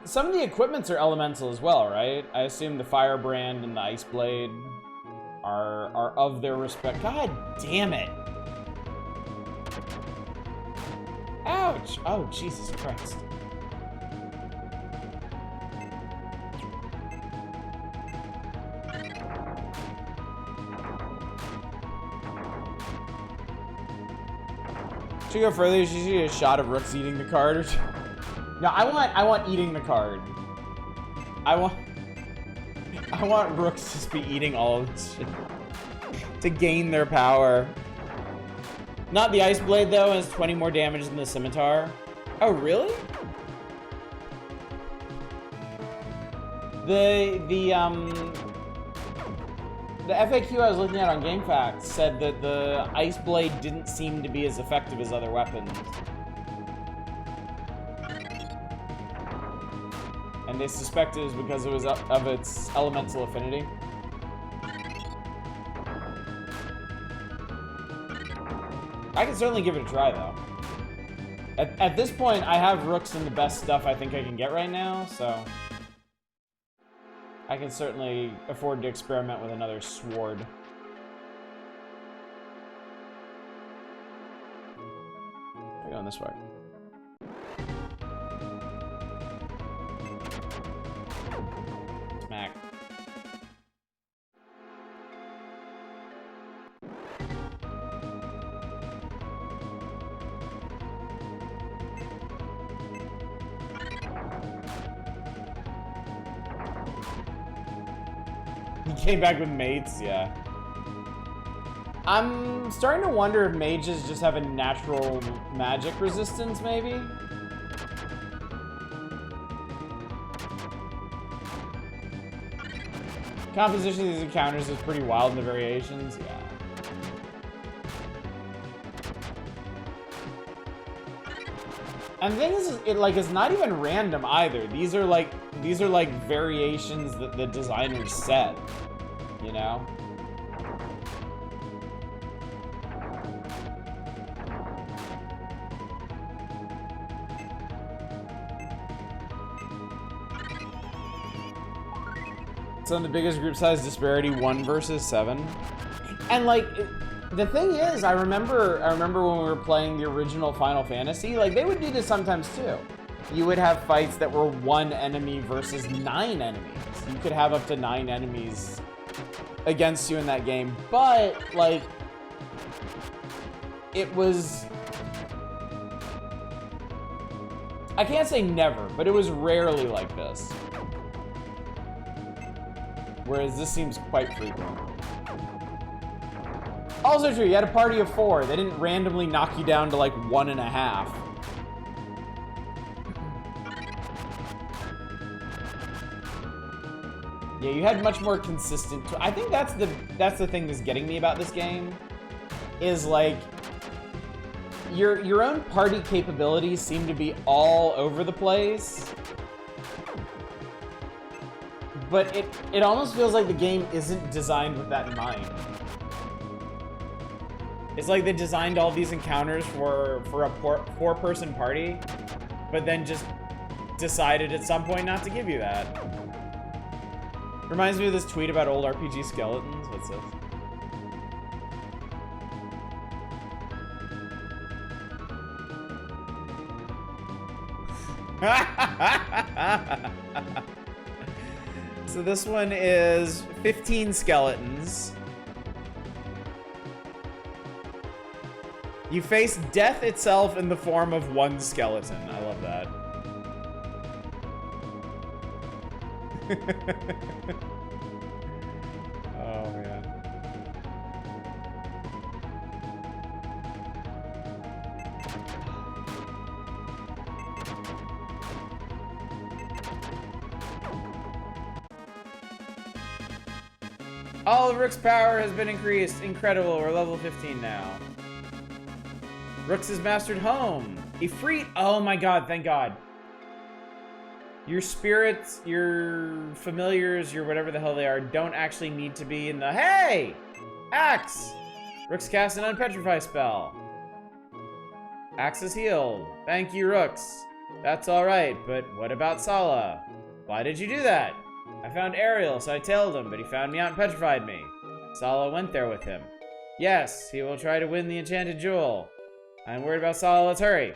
Some of the equipments are elemental as well, right? I assume the Firebrand and the Ice Blade are of their respect. God damn it. Ouch! Oh, Jesus Christ. Should we go further? You should see a shot of Rooks eating the card. No, I want eating the card. I want Rooks to just be eating all of this shit to gain their power. Not the Ice Blade though, has 20 more damage than the Scimitar. Oh, really? The FAQ I was looking at on GameFAQs said that the Ice Blade didn't seem to be as effective as other weapons. And they suspect it was because it was of its elemental affinity. I can certainly give it a try, though. At this point, I have Rooks and the best stuff I think I can get right now, so... I can certainly afford to experiment with another sword. We're going this way. Smack. He came back with mates, yeah. I'm starting to wonder if mages just have a natural magic resistance, maybe? Composition of these encounters is pretty wild in the variations, yeah. And the thing is, it's not even random either. These are like variations that the designers set, you know? It's on the biggest group size disparity, 1 versus 7. And like, the thing is, I remember when we were playing the original Final Fantasy, like they would do this sometimes too. You would have fights that were 1 enemy versus 9 enemies. You could have up to 9 enemies against you in that game, but like, it was, I can't say never, but it was rarely like this. Whereas this seems quite frequent. Also true, you had a party of 4. They didn't randomly knock you down to like 1.5. Yeah, you had much more consistent. I think that's the thing that's getting me about this game, is like your own party capabilities seem to be all over the place. But it almost feels like the game isn't designed with that in mind. It's like they designed all these encounters for a 4-person party, but then just decided at some point not to give you that. Reminds me of this tweet about old RPG skeletons. What's this? So this one is 15 skeletons. You face death itself in the form of 1 skeleton. I love that. Oh, man. All of Rook's power has been increased. Incredible. We're level 15 now. Rooks has mastered home. Ifrit. Oh my god, thank god. Your spirits, your familiars, your whatever the hell they are, don't actually need to be in the... Hey! Axe! Rooks cast an unpetrify spell. Axe is healed. Thank you, Rooks. That's alright, but what about Sala? Why did you do that? I found Ariel, so I tailed him, but he found me out and petrified me. Sala went there with him. Yes, he will try to win the enchanted jewel. I'm worried about Sala, let's hurry.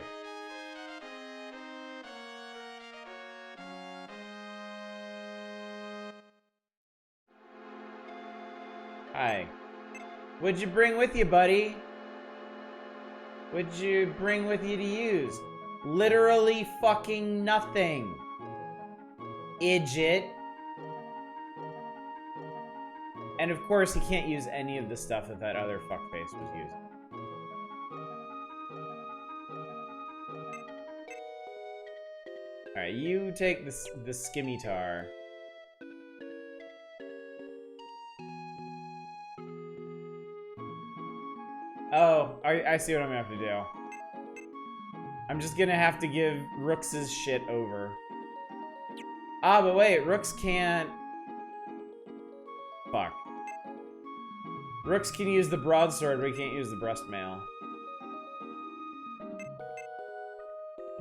Hi. What'd you bring with you, buddy? What'd you bring with you to use? Literally fucking nothing. Idjit. And of course, he can't use any of the stuff that other fuckface was using. Alright, you take the scimitar. Oh, I see what I'm gonna have to do. I'm just gonna have to give Rooks' shit over. Ah, but wait, Rooks can't... Fuck. Rooks can use the broadsword, but he can't use the breastmail.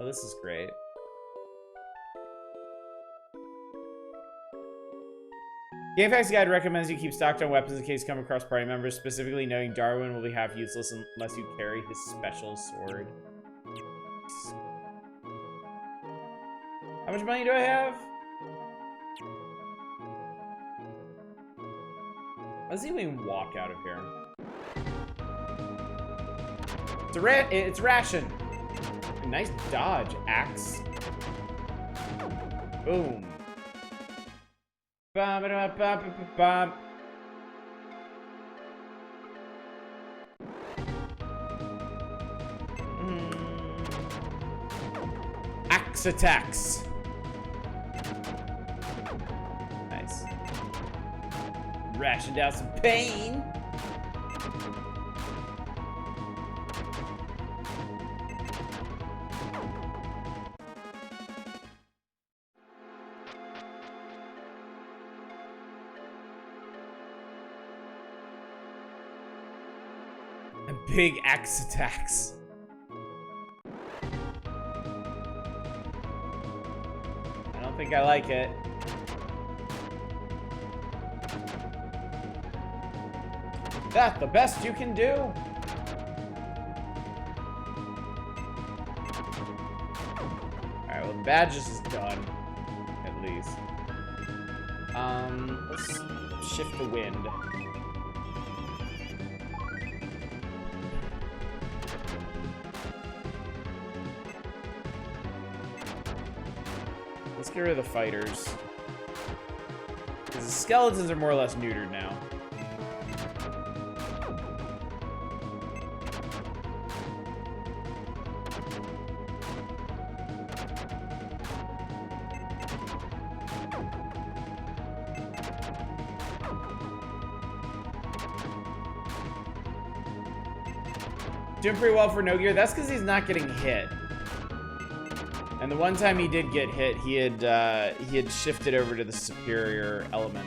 Oh, this is great. GameFAQs Guide recommends you keep stocked on weapons in case you come across party members, specifically noting Darwin will be half useless unless you carry his special sword. How much money do I have? Let's see if we can walk out of here. It's ration. A nice dodge, axe. Boom. Bum, ba, ba, ba, ba, Axe attacks. Nice. Rationed out some pain. Big axe attacks. I don't think I like it. That's the best you can do. Alright, well the badge is done. At least. Let's shift the wind. Let's get rid of the fighters. Because the skeletons are more or less neutered now. Doing pretty well for no gear. That's because he's not getting hit. And the one time he did get hit, he had shifted over to the superior element.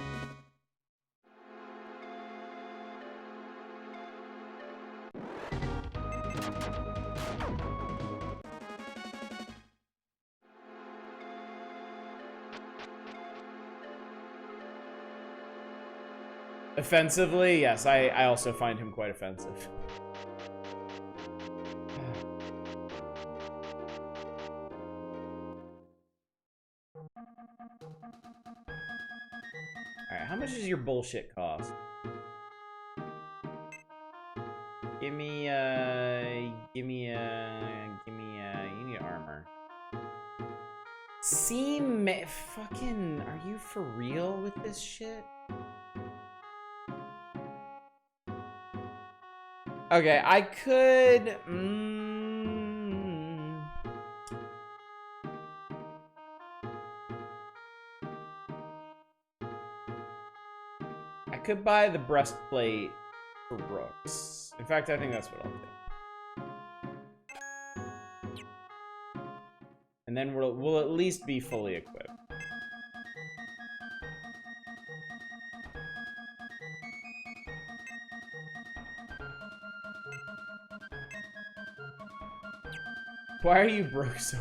Offensively, yes, I also find him quite offensive. Alright, how much does your bullshit cost? You need armor. Fucking, are you for real with this shit? Okay, I could, I could buy the breastplate for Brooks. In fact, I think that's what I'll do. And then we'll at least be fully equipped. Why are you broke so?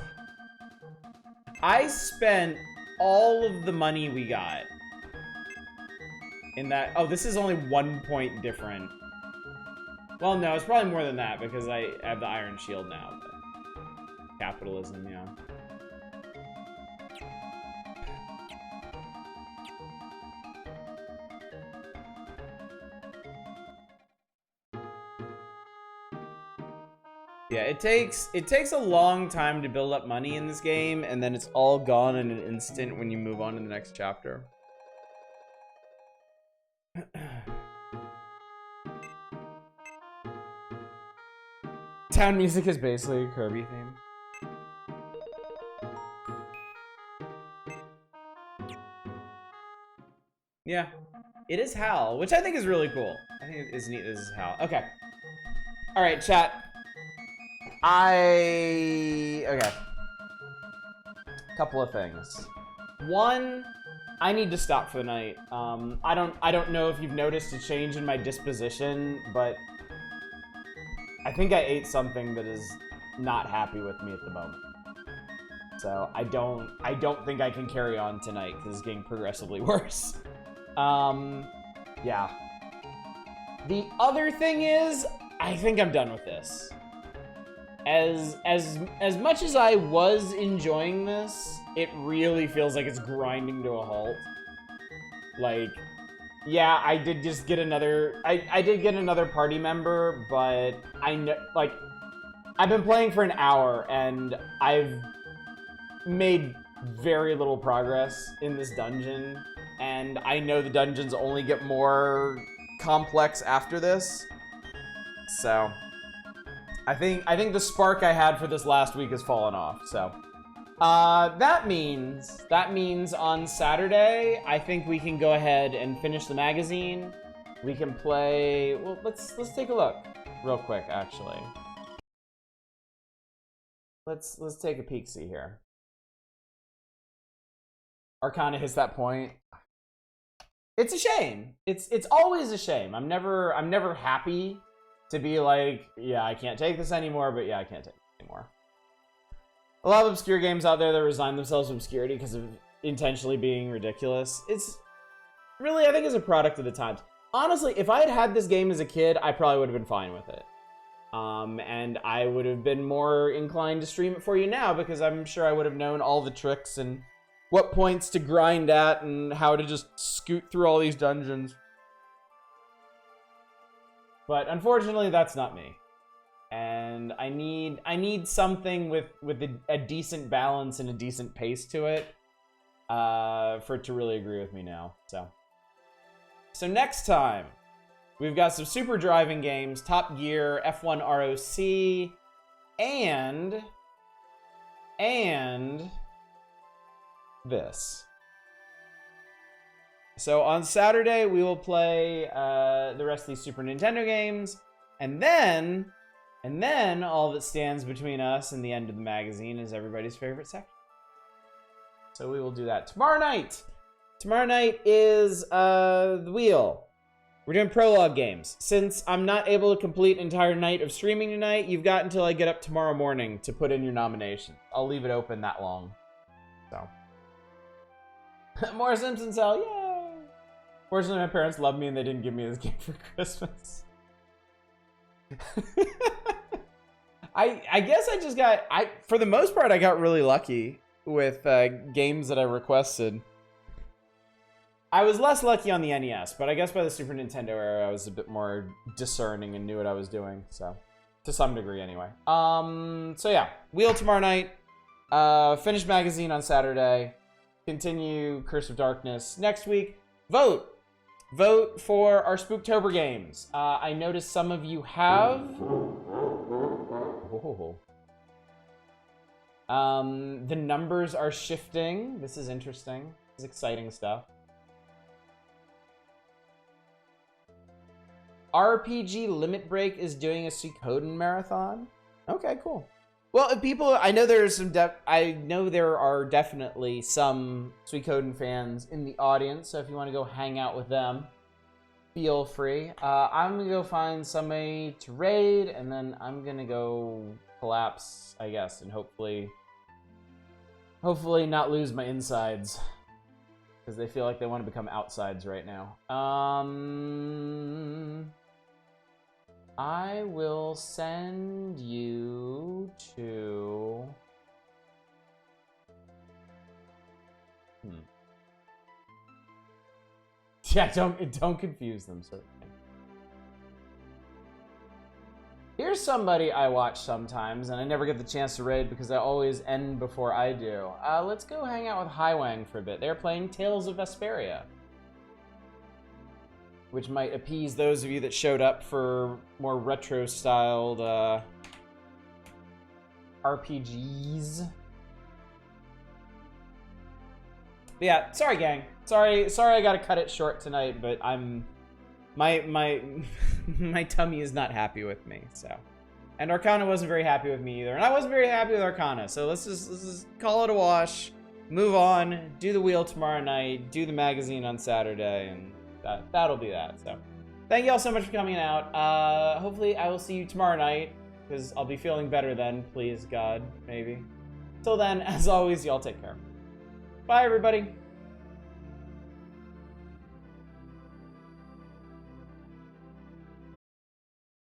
I spent all of the money we got in that. Oh, this is only 1 point different. Well, no, it's probably more than that because I have the iron shield now. But capitalism, yeah. Yeah, it takes a long time to build up money in this game, and then it's all gone in an instant when you move on to the next chapter. Town music is basically a Kirby theme. Yeah, it is Hal, which I think is really cool. I think it is neat. This is Hal. Okay. All right, chat. Okay. Couple of things. One, I need to stop for the night. I don't know if you've noticed a change in my disposition, but I think I ate something that is not happy with me at the moment. So I don't think I can carry on tonight because it's getting progressively worse. Yeah. The other thing is, I think I'm done with this. As much as I was enjoying this, it really feels like it's grinding to a halt. Like, yeah, I did just get another, I did get another party member, but I know, like, I've been playing for an hour and I've made very little progress in this dungeon, and I know the dungeons only get more complex after this. So I think the spark I had for this last week has fallen off. So that means on Saturday I think we can go ahead and finish the magazine. We can play. Well, let's take a look real quick. Actually, let's take a peek-see here. Arcana hits that point. It's a shame. It's always a shame. I'm never happy to be like, yeah, I can't take this anymore, but yeah, I can't take it anymore. A lot of obscure games out there that resign themselves to obscurity because of intentionally being ridiculous. It's really, I think, is a product of the times. Honestly, if I had had this game as a kid, I probably would have been fine with it. And I would have been more inclined to stream it for you now because I'm sure I would have known all the tricks and what points to grind at and how to just scoot through all these dungeons. But unfortunately, that's not me. And I need something with a decent balance and a decent pace to it for it to really agree with me now. So next time, we've got some super driving games, Top Gear, F1 ROC, and this. So on Saturday, we will play the rest of these Super Nintendo games, and then all that stands between us and the end of the magazine is everybody's favorite section. So we will do that tomorrow night. Tomorrow night is the wheel. We're doing prologue games. Since I'm not able to complete an entire night of streaming tonight, you've got until I get up tomorrow morning to put in your nomination. I'll leave it open that long. So. More Simpsons Hell, yay! Fortunately, my parents love me and they didn't give me this game for Christmas. I guess I just got, for the most part, I got really lucky with games that I requested. I was less lucky on the NES, but I guess by the Super Nintendo era, I was a bit more discerning and knew what I was doing, so. To some degree, anyway. So yeah, wheel tomorrow night, finish magazine on Saturday, continue Curse of Darkness next week. Vote for our Spooktober games. I noticed some of you have. The numbers are shifting. This is interesting. This is exciting stuff. RPG Limit Break is doing a Suikoden marathon. Okay, cool. Well, if people, I know there are definitely some Suikoden fans in the audience, so if you want to go hang out with them, feel free. I'm gonna go find somebody to raid, and then I'm gonna go collapse, I guess, and hopefully not lose my insides, because they feel like they want to become outsides right now. I will send you to... Yeah, don't confuse them, certainly. Here's somebody I watch sometimes, and I never get the chance to raid because I always end before I do. Let's go hang out with Highwang for a bit. They're playing Tales of Vesperia, which might appease those of you that showed up for more retro-styled RPGs. But yeah, sorry, gang. Sorry, I gotta cut it short tonight, but my tummy is not happy with me, so. And Arcana wasn't very happy with me either, and I wasn't very happy with Arcana, so let's just call it a wash, move on, do the wheel tomorrow night, do the magazine on Saturday, and that'll be that. So thank you all so much for coming out. Hopefully I will see you tomorrow night, because I'll be feeling better then, please God, maybe. Till then, as always, y'all take care. Bye, everybody.